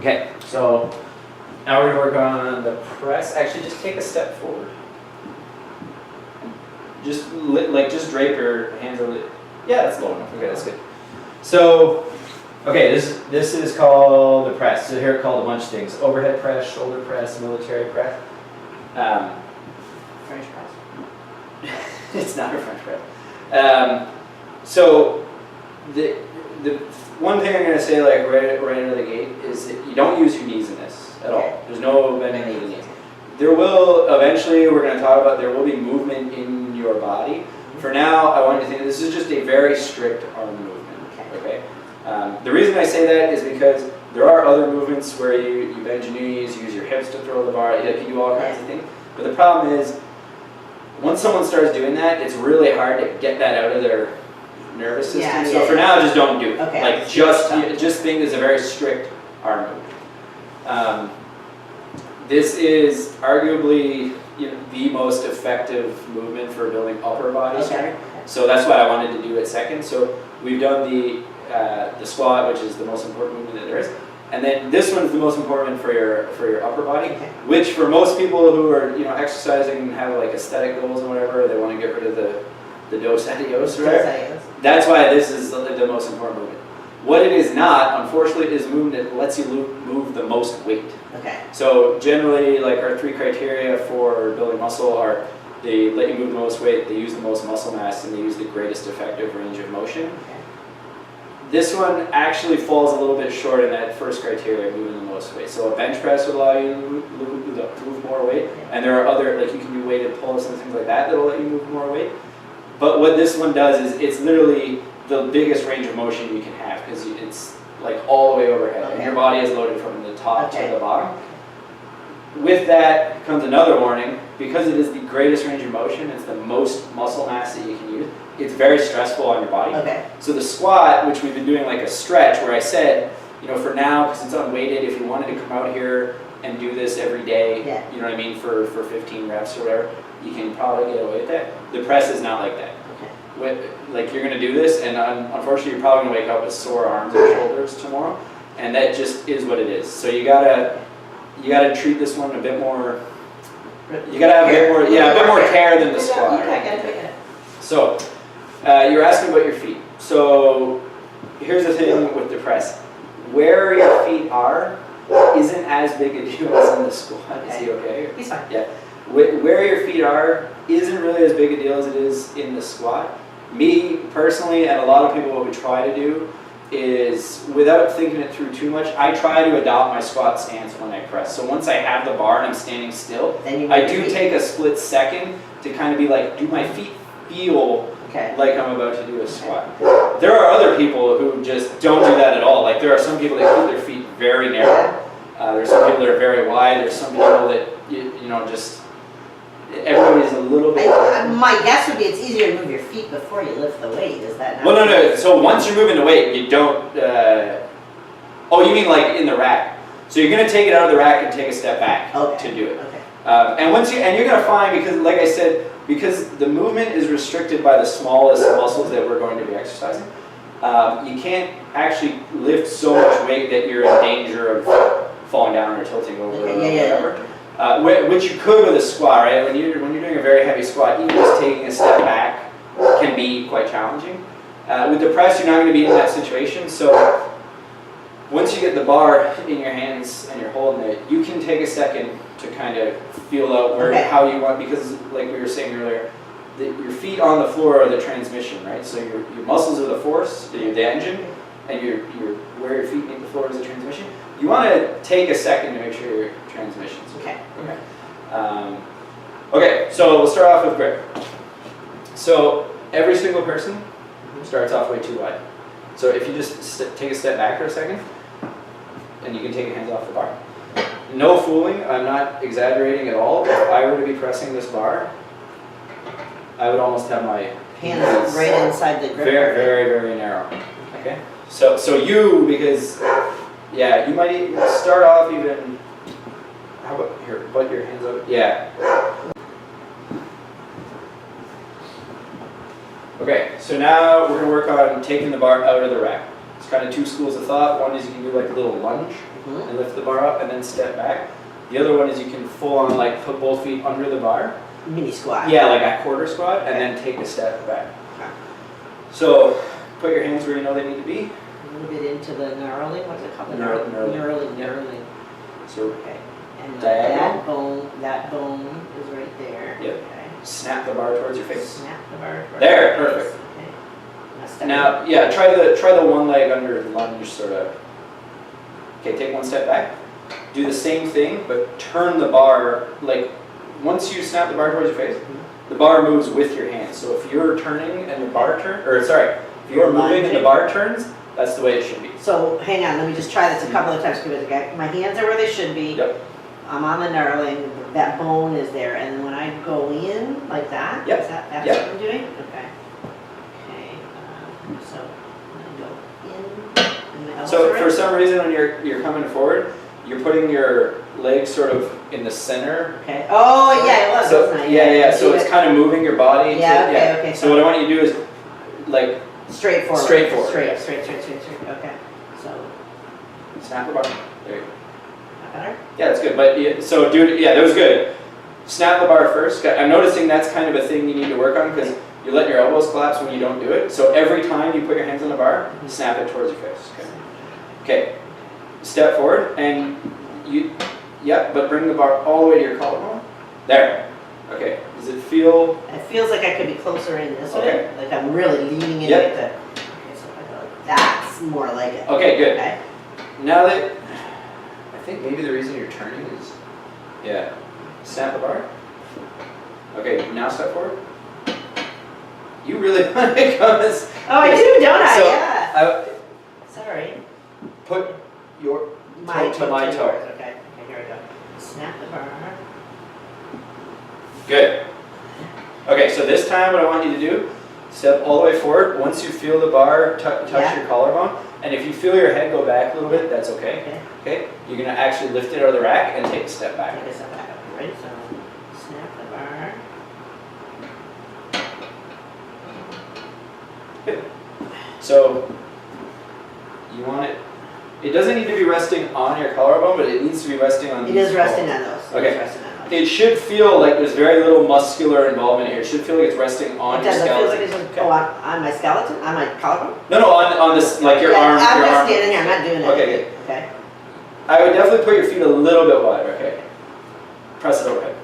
Okay, so now we're gonna work on the press. Actually, just take a step forward. Just just drape your hands over. Yeah, that's low enough. Okay, that's good. So, okay, this is called the press. So here it's called a bunch of things: overhead press, shoulder press, military press. French press. It's not a French press. So the one thing I'm gonna say right out of the gate is that you don't use your knees in this at all. There's no bending of the knees. There will eventually, we're going to talk about, there will be movement in your body. For now, I want you to think this is just a very strict arm movement. Okay. The reason I say that is because there are other movements where you bend your knees, you use your hips to throw the bar, you do all kinds of things. But the problem is, once someone starts doing that, it's really hard to get that out of their nervous system. So for now, just don't do it. Okay. Like just think it's a very strict arm movement. This is arguably the most effective movement for building upper body strength. So that's why I wanted to do it second. So we've done the squat, which is the most important movement that there is. And then this one is the most important for your upper body, which for most people who are exercising and have like aesthetic goals and whatever, they want to get rid of the dos adios, right? That's why this is the most important movement. What it is not, unfortunately, is movement that lets you move the most weight. Okay. So generally, like our 3 criteria for building muscle are they let you move the most weight, they use the most muscle mass, and they use the greatest effective range of motion. Okay. This one actually falls a little bit short in that first criteria, moving the most weight. So a bench press would allow you to move more weight, and there are other, like you can do weighted pulls and things like that that'll let you move more weight. But what this one does is it's literally the biggest range of motion you can have because it's like all the way overhead, and your body is loaded from the top to the bottom. With that comes another warning, because it is the greatest range of motion, it's the most muscle mass that you can use, it's very stressful on your body. So the squat, which we've been doing like a stretch, where I said, for now, because it's unweighted, if you wanted to come out here and do this every day, you know what I mean, for 15 reps or whatever, you can probably get away with that. The press is not like that. Like you're going to do this, and unfortunately you're probably going to wake up with sore arms or shoulders tomorrow, and that just is what it is. So you gotta treat this one a bit more. You gotta have a bit more care than the squat. Right? So you're asking about your feet. So here's the thing with the press: where your feet are isn't as big a deal as in the squat. Is he okay? He's fine. Yeah. Where your feet are isn't really as big a deal as it is in the squat. Me personally, and a lot of people, what we try to do is, without thinking it through too much, I try to adopt my squat stance when I press. So once I have the bar and I'm standing still, I do take a split second to kind of be like, do my feet feel like I'm about to do a squat? There are other people who just don't do that at all. Like there are some people that keep their feet very narrow. There's some people that are very wide. There's some people that, just... Everybody's a little bit... my guess would be it's easier to move your feet before you lift the weight. Is that not? Well, no. So once you're moving the weight, you don't... oh, you mean like in the rack. So you're going to take it out of the rack and take a step back to do it. And you're going to find, because like I said, because the movement is restricted by the smallest muscles that we're going to be exercising, you can't actually lift so much weight that you're in danger of falling down or tilting over or whatever. Which you could with a squat, right? When you're doing a very heavy squat, even just taking a step back can be quite challenging. With the press, you're not going to be in that situation. So once you get the bar in your hands and you're holding it, you can take a second to kind of feel out how you want, because like we were saying earlier, your feet on the floor are the transmission, right? So your muscles are the force, the engine, and where your feet meet the floor is the transmission. You want to take a second to make sure your transmission's okay, so we'll start off with grip. So every single person starts off way too wide. So if you just take a step back for a second, and you can take your hands off the bar. No fooling, I'm not exaggerating at all. If I were to be pressing this bar, I would almost have my hands right inside the grip. Very, very, very narrow. Okay? So because you might even start off even, how about here, butt your hands up? Yeah. Okay, so now we're going to work on taking the bar out of the rack. It's kind of 2 schools of thought. One is you can do like a little lunge. and lift the bar up and then step back. The other one is you can full on like put both feet under the bar. Mini squat. Yeah, like a quarter squat, and then take a step back. Okay. So put your hands where you know they need to be. A little bit into the knurling, what's it called? Knurling. Knurling. So Okay. And diagonal. that bone is right there. Yep. Okay. Snap the bar towards your face. Snap the bar. There, perfect. Okay. Now, yeah, try the one leg under lunge sort of. Okay, take one step back. Do the same thing, but turn the bar, like, once you snap the bar towards your face, the bar moves with your hands. So if you're turning and the bar turns, or sorry, if you're moving and the bar turns, that's the way it should be. So hang on, let me just try this a couple of times because my hands are where they should be. Yep. I'm on the knurling, that bone is there, and then when I go in like that, Yep. that's Yep. what I'm doing? Okay. Okay, so when I go in, and my elbows So are for right. some reason when you're coming forward, you're putting your leg sort of in the center. Okay, oh yeah, it was, So, wasn't I? yeah, so Leave it's it kind of moving your body. Yeah, okay. So what I want you to do is, like, straight forward. straight forward. Straight, okay. So, snap the bar. There you go. that better? Yeah, that's good. But so that was good. Snap the bar first. I'm noticing that's kind of a thing you need to work on because you let your elbows collapse when you don't do it. So every time you put your hands on the bar, snap it towards your face. Okay. Step forward and but bring the bar all the way to your collarbone. There. Okay. Does it feel? It feels like I could be closer in this Okay. way, like I'm really leaning in Yep. with it. Okay, so if I go like that's more like it. Okay, good. Okay. Now that I think maybe the reason you're turning is snap the bar. Okay, now step forward. You really want to come as Oh, I do, don't I? So, Yeah. Sorry. put your My toe to my toe. yours. Okay, here we go. Snap the bar. Good. Okay, so this time what I want you to do, step all the way forward. Once you feel the bar touch Yeah. your collarbone, and if you feel your head go back a little bit, that's okay. Okay. Okay, you're gonna actually lift it out of the rack and take a step back. Take a step back up, right? So snap the bar. Good. So you want it. It doesn't need to be resting on your collarbone, but it needs to be resting on. It these is resting bones. on those. Okay. It is resting on those. It should feel like there's very little muscular involvement here. It should feel like it's resting on It your does. It feels skeleton. like it's just Okay. go on my skeleton, on my collarbone. No, on this, like your Yeah, arm. I'm your just arm. standing here. I'm not doing Okay, anything. Okay. I would definitely put your feet a little bit wider, okay? Press it overhead.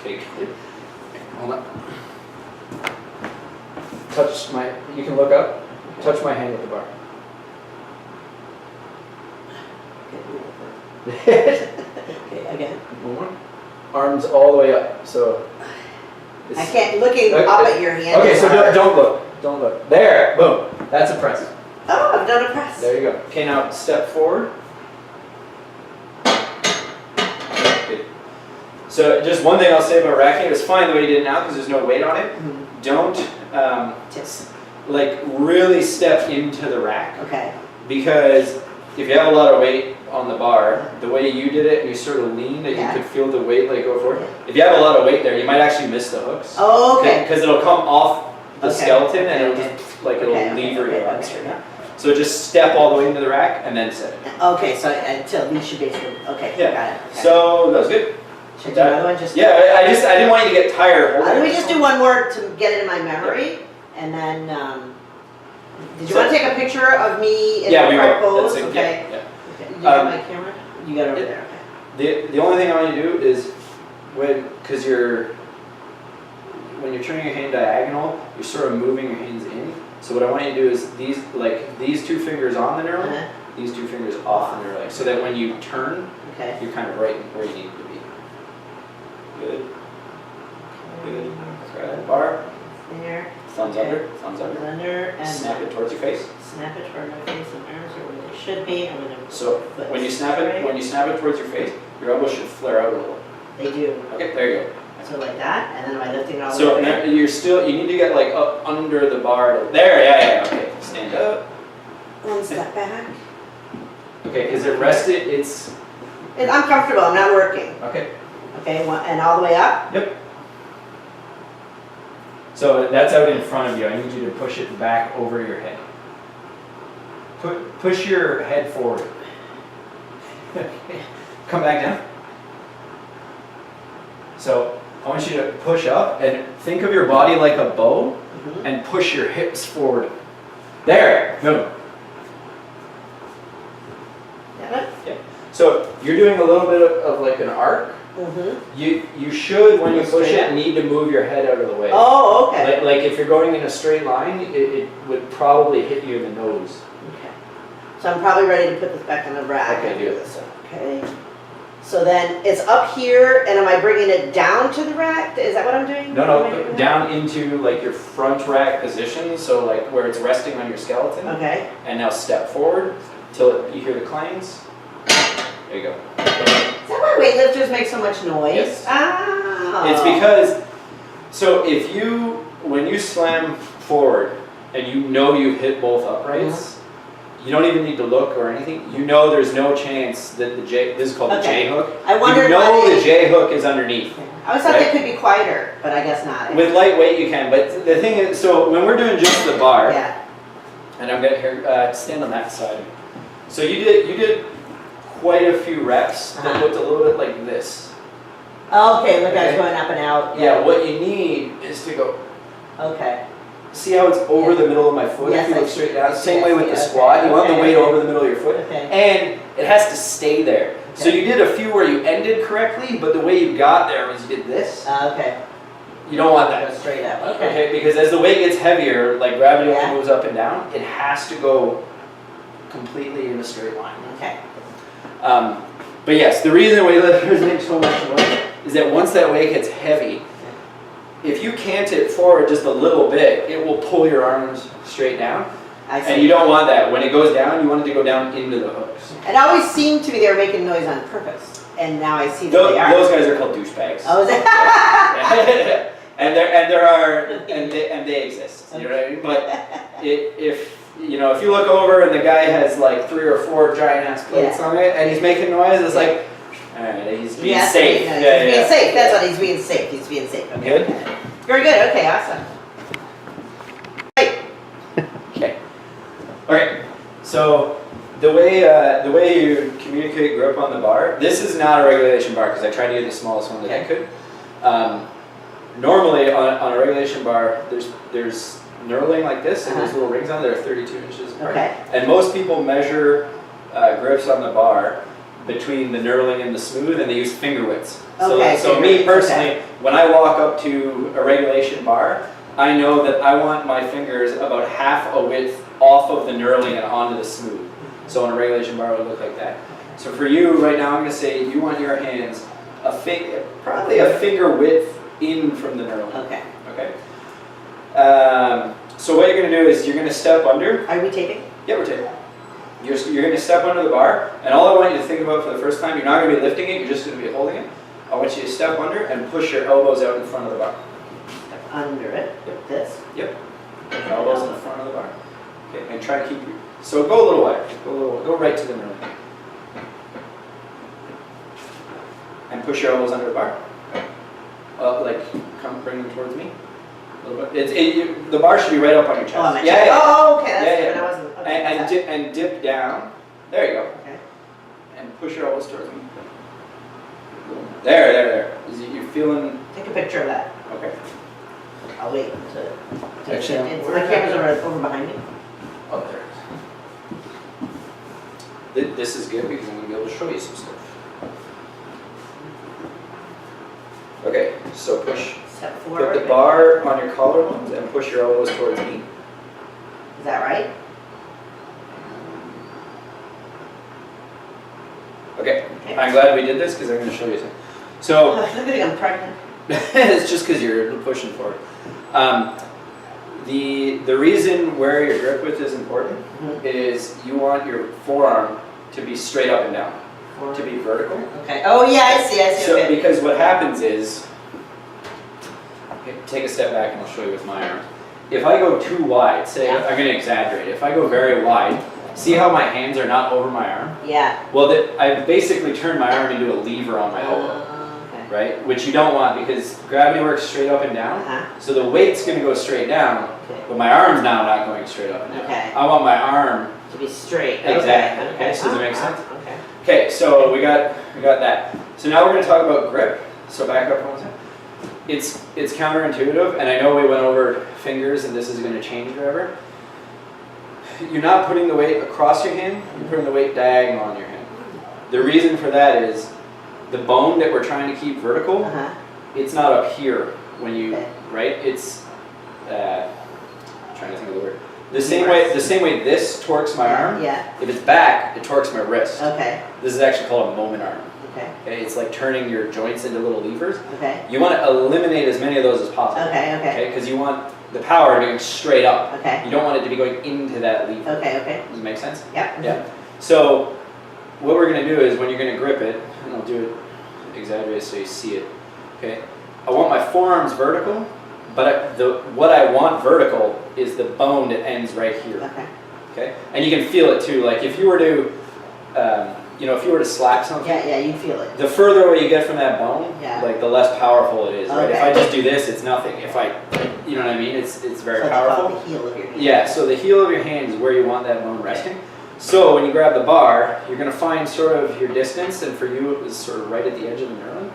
Okay, good. Hold on. Touch my, you can look up, touch my hand with the bar. Okay, again. One more. Arms all the way up, so. I can't looking up at your hand. Okay, so don't look, don't look. There, boom, that's a press. Oh, I've done a press. There you go. Okay, now step forward. Good. So just one thing I'll say about racking, it's fine the way you did it now because there's no weight on it. Mhm. Don't Tips. like really step into the rack Okay. because if you have a lot of weight on the bar, the way you did it and you sort of lean that Yeah. you could feel the weight like go forward. If you have a lot of weight there, you might actually miss the hooks. Oh, okay. Because it'll come off the Okay. skeleton and it'll Okay. just like it'll Okay, lever okay, your arms okay. straight now. So just step all the way into the rack and then set it. Okay, so until these should basically, okay, Yeah. got it. Okay. So that was good. Should I do another one? Just Yeah, I didn't want you to get tired holding Let me it. just do one more to get it in my memory, and then, did you So- want to take a picture of me in Yeah, the we front will. pose? That's it. Okay. Yeah, Okay. You got my camera? You got it over yeah. there, okay. The only thing I want you to do is when you're turning your hand diagonal, you're sort of moving your hands in. So what I want you to do is these two fingers on the knurling, Uh-huh. these two fingers off the knurling, so that when you turn, Okay. you're kind of right where you need to be. Good. Good. Grab the bar. There, Thumbs Okay. under. Thumbs under. under, and Snap it towards your face. snap it toward my face and arms are where they should be. I'm gonna So put when you snap it towards your face, your elbow should flare out a little. They do. Okay, there you go. So like that, and then am I lifting it all the So way now there? you need to get like up under the bar. There, yeah, okay. Stand up. One step back. Okay, is it rested? It's I'm comfortable, I'm not working. okay. Okay, and all the way up? Yep. So that's out in front of you. I need you to push it back over your head. Push your head forward. Come back down. So I want you to push up and think of your body like a bow and push your hips forward. There, boom. Got it? Yeah. So you're doing a little bit of like an arc. You should, when you push it, need to move your head out of the way. Oh, okay. Like if you're going in a straight line, it would probably hit you in the nose. Okay. So I'm probably ready to put this back on the rack. Okay, do it. Okay. So then it's up here, and am I bringing it down to the rack? Is that what I'm doing? No, Am I doing that? down into like your front rack position, so like where it's resting on your skeleton. Okay. And now step forward till you hear the clangs. There you go. Is that why weightlifters make so much noise? Yes. Ah. It's because, so when you slam forward and you know you've hit both uprights, you don't even need to look or anything. You know there's no chance that this is called the J hook. I wondered You know why the J hook is underneath. I always thought right? they could be quieter, but I guess not. With lightweight you can, but the thing is, so when we're doing just the bar, Yeah. and I'm gonna here stand on that side. So you did quite a few reps that looked a little bit like this. Okay, look, I was Okay. going up and out. Yeah, what you need is to go. Okay. See how it's over the middle of my foot Yes, if you I look see. straight down? Same Yes, way with the okay, squat. You want the okay, weight okay. over the middle of your foot. Okay. And it has to stay there. So Okay. you did a few where you ended correctly, but the way you got there was you did this. Okay. You don't want Go that. straight up. Okay. Okay, because as the weight gets heavier, like gravity Yeah. only moves up and down, it has to go completely in a straight line. Okay. But yes, the reason weightlifters make so much noise is that once that weight gets heavy, if you cant it forward just a little bit, it will pull your arms straight down. I see. And you don't want that. When it goes down, you want it to go down into the hooks. It always seemed to me they were making noise on purpose, and now I see that Those, they are. those guys are called douchebags. Oh, is it? and they exist. You know what I mean? But if you look over and the guy has like 3 or 4 giant ass plates on it, and he's making noise, it's like, all right, he's being Yes, safe. He's being safe. That's what he's being safe. He's being safe. Okay. Good. Very good. Okay. Awesome. Okay. Okay. So the way you communicate grip on the bar, this is not a regulation bar because I tried to get the smallest one that I could. Normally on a regulation bar, there's knurling like this, and there's little rings on there, 32 inches apart. Okay. And most people measure grips on the bar between the knurling and the smooth, and they use finger widths. Okay, So finger me widths, personally, when I walk up to a regulation bar, I know that I want my fingers about half a width off of the knurling and onto the smooth. So on a regulation bar, it would look like that. So for you right now, I'm going to say you want your hands probably a finger width in from the knurling. Okay. Okay. So what you're going to do is you're going to step under. Are we taping? Yeah, we're taping. You're going to step under the bar, and all I want you to think about for the first time, you're not going to be lifting it, you're just going to be holding it. I want you to step under and push your elbows out in front of the bar. Step under it. This. Yep. Elbows in the front of the bar. Okay, and try to keep your... So go a little wider. Go right to the middle. And push your elbows under the bar. Bring them towards me. A little bit. The bar should be right up on your chest. Oh, on my yeah, chest. yeah. Oh, okay. That's Yeah, good. yeah. I wasn't. Okay. And dip down. There you go. Okay. And push your elbows towards me. There. You're feeling... Take a picture of that. Okay. I'll wait to Actually, my camera's over behind me. Oh, there it is. This is good because I'm going to be able to show you some stuff. Okay, so Step put forward. the bar on your collarbones and push your elbows towards me. Is that right? Okay, Okay. I'm glad we did this because I'm going to show you something. So, I think I'm pregnant. it's just because you're pushing forward. The reason where your grip width is important is you want your forearm to be straight up and down, to be vertical. Okay. Oh yeah, I see. So, Okay. because what happens is, okay, take a step back and I'll show you with my arm. If I go too wide, say, Yeah. I'm going to exaggerate, if I go very wide, see how my hands are not over my arm? Yeah. Well, I've basically turned my arm into a lever on my elbow, Okay. right? Which you don't want because gravity works straight up and down. Uh-huh. So the weight's going to go straight down, Okay. but my arm's now not going straight up and down. Okay. I want my arm To be straight. Exactly. Okay, so does that make Uh-huh. sense? Okay. Okay, so we got that. So now we're going to talk about grip. So back up one second. It's counterintuitive, and I know we went over fingers, and this is going to change forever. You're not putting the weight across your hand, you're putting the weight diagonal on your hand. The reason for that is the bone that we're trying to keep vertical, Uh-huh. it's not up here when you, Okay. right? It's, trying to think of the word. The same way this torques my arm, Yeah, if it's back, it torques my wrist. okay, This is actually called a moment arm. okay, Okay, it's like turning your joints into little levers. okay, You want to eliminate as many of those as possible. okay, Because you want the power to be going straight up. okay, You don't want it to be going into that lever. okay. Does it make sense? Yep. Yeah. So what we're going to do is when you're going to grip it, and I'll do it exaggerated so you see it. Okay. I want my forearms vertical, but what I want vertical is the bone that ends right here. Okay. Okay. And you can feel it too. Like if you were to, if you were to slap something. Yeah, you feel it. The further away you get from that bone, Yeah. like the less powerful it is, right? If Okay. I just do this, it's nothing. If I, you know what I mean? It's very So powerful. it's called the heel of your hand. Yeah, so the heel of your hand is where you want that bone resting. So when you grab the bar, you're going to find sort of your distance, and for you it was sort of right at the edge of the knurling.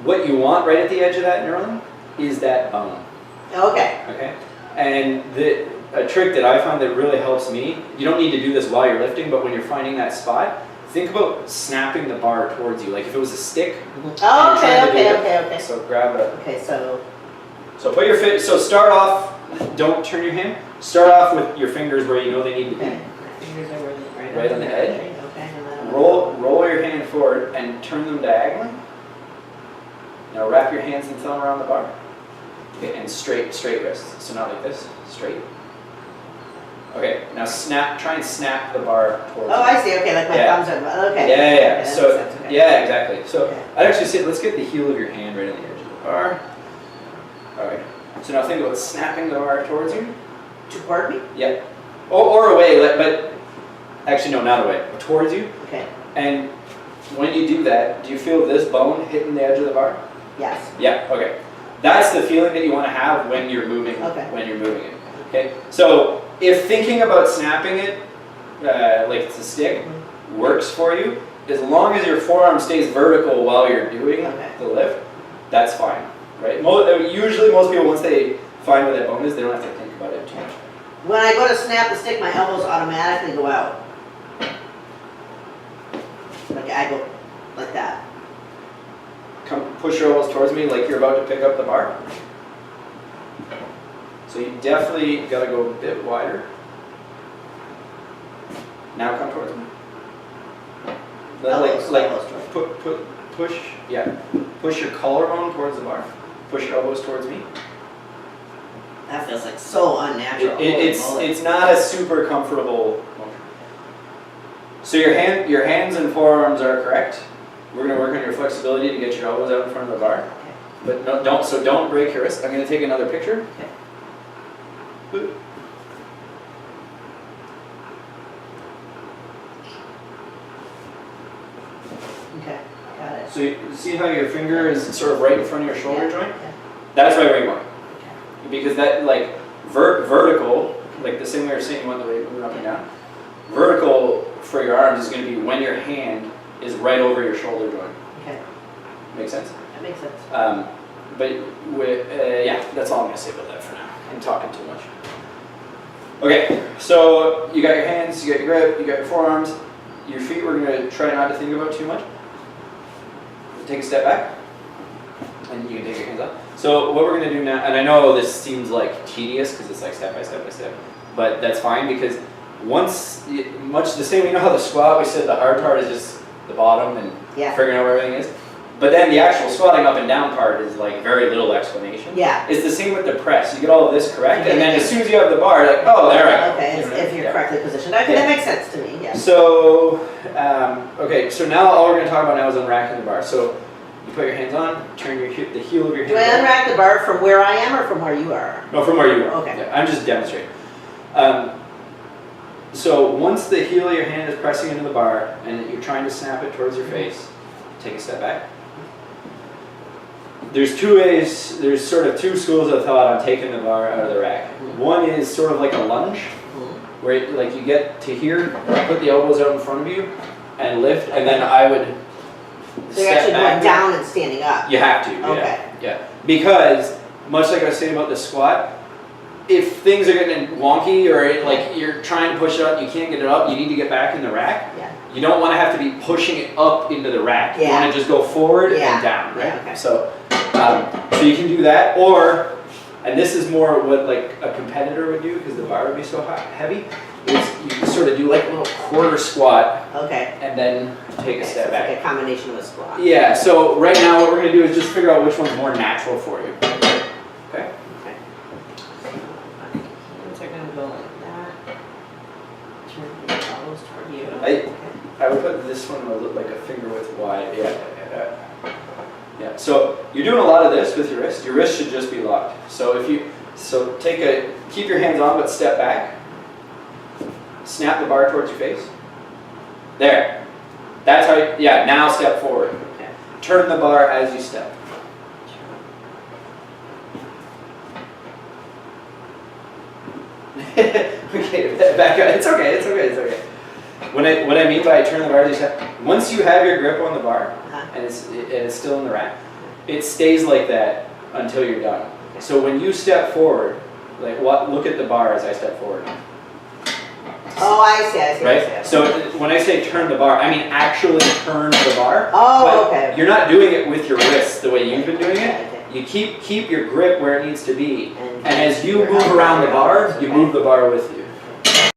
What you want right at the edge of that knurling is that bone, Okay. okay? And a trick that I find that really helps me, you don't need to do this while you're lifting, but when you're finding that spot, think about snapping the bar towards you. Like if it was a stick. Oh, trying to do it. okay. So grab it. Okay, so, So put your so start off, don't turn your hand. Start off with your fingers where you know they need to be. okay. My fingers are Right on the edge. Okay, and then Roll your hand forward and turn them diagonally. Now wrap your hands and thumb around the bar. Okay, and straight wrists. So not like this, straight. Okay, now try and snap the bar towards Oh, you. I see, okay, like my Yeah. thumbs are, okay. Yeah. Okay, that So makes sense, okay. yeah, exactly. So Okay. I'd actually say let's get the heel of your hand right on the edge of the bar. All right. So now think about snapping the bar towards you. Toward me? Yeah. Or away, but actually no, not away. Towards you. Okay, And when you do that, do you feel this bone hitting the edge of the bar? yes. Yeah. Okay. That's the feeling that you want to have when you're moving. Okay. When you're moving it. Okay. So if thinking about snapping it, like it's a stick, works for you, as long as your forearm stays vertical while you're doing Okay. the lift, that's fine, right? Usually most people, once they find where that bone is, they don't have to think about it too much. When I go to snap the stick, my elbows automatically go out. Like I go like that. Come, push your elbows towards me like you're about to pick up the bar. So you definitely got to go a bit wider. Now come towards me. Elbows Push your collarbone towards the bar. Push your elbows towards me. That feels like so unnatural. It's not a super comfortable motion. So your hands and forearms are correct. We're going to work on your flexibility to get your elbows out in front of the bar. But no, don't break your wrist. I'm going to take another picture. Okay. Okay, got it. So you see how your finger is sort of right in front of your shoulder Yeah, joint? yeah. That's right where you want it. Okay. Because that, like, vertical, like the same way you're saying you want the weight moving up and down, vertical for your arms is going to be when your hand is right over your shoulder joint. Okay, Make sense? that makes sense. Yeah, that's all I'm going to say about that for now. I'm talking too much. Okay, so you got your hands, you got your grip, you got your forearms. Your feet, we're going to try not to think about too much. Take a step back, and you can take your hands up. So what we're going to do now, and I know this seems like tedious because it's like step by step by step, but that's fine because much the same, you know how the squat, we said the hard part is just the bottom and Yeah, figuring out where everything is? But then the actual squatting up and down part is like very little explanation. yeah. It's the same with the press. You get all of this correct, and then as soon as you have the bar, like, oh, there I go. Okay, You know, if you're yeah. correctly positioned. Okay, that makes sense to me, yeah. So, okay, so now all we're going to talk about now is unracking the bar. So you put your hands on, turn the heel of your hand. Do I unrack the bar from where I am or from where you are? No, from where you are. Okay. Yeah, I'm just demonstrating. So once the heel of your hand is pressing into the bar and you're trying to snap it towards your face, take a step back. There's two ways, there's sort of two schools of thought on taking the bar out of the rack. One is sort of like a lunge, where like you get to here, put the elbows out in front of you, and lift, and then I would So you're step actually back. going down and standing up? You have to, yeah. Okay. Yeah, because much like I was saying about the squat, if things are getting wonky or like you're trying to push it up, you can't get it up, you need to get back in the rack. Yeah. You don't want to have to be pushing it up into the rack. You Yeah. want to just go forward Yeah. and down, right? Yeah, okay. So you can do that, or, and this is more what like a competitor would do because the bar would be so heavy, is you sort of do like a little quarter squat Okay. and then take Okay, a so step it's back. like a combination of a squat. Yeah, so right now what we're going to do is just figure out which one's more natural for you. Okay? Okay. Hands are gonna go like that. Turn the elbows toward you. I- I would put this one like a finger width wide. Yeah. Yeah. So you're doing a lot of this with your wrist. Your wrist should just be locked. So keep your hands on but step back. Snap the bar towards your face. There. That's how yeah, now step forward. Okay. Turn the bar as you step. Okay, back up. It's okay. What I mean by turn the bar as you step, once you have your grip on the bar Uh-huh. and it's still in the rack, it stays like that until you're done. So when you step forward, like look at the bar as I step forward. Oh, I see. Right? So when I say turn the bar, I mean actually turn the bar. Oh, but okay. You're not doing it with your wrists the way you've been doing it. Okay. You keep your grip where it needs to be. And And as you your move around the bar, elbows, you okay. move the bar with you.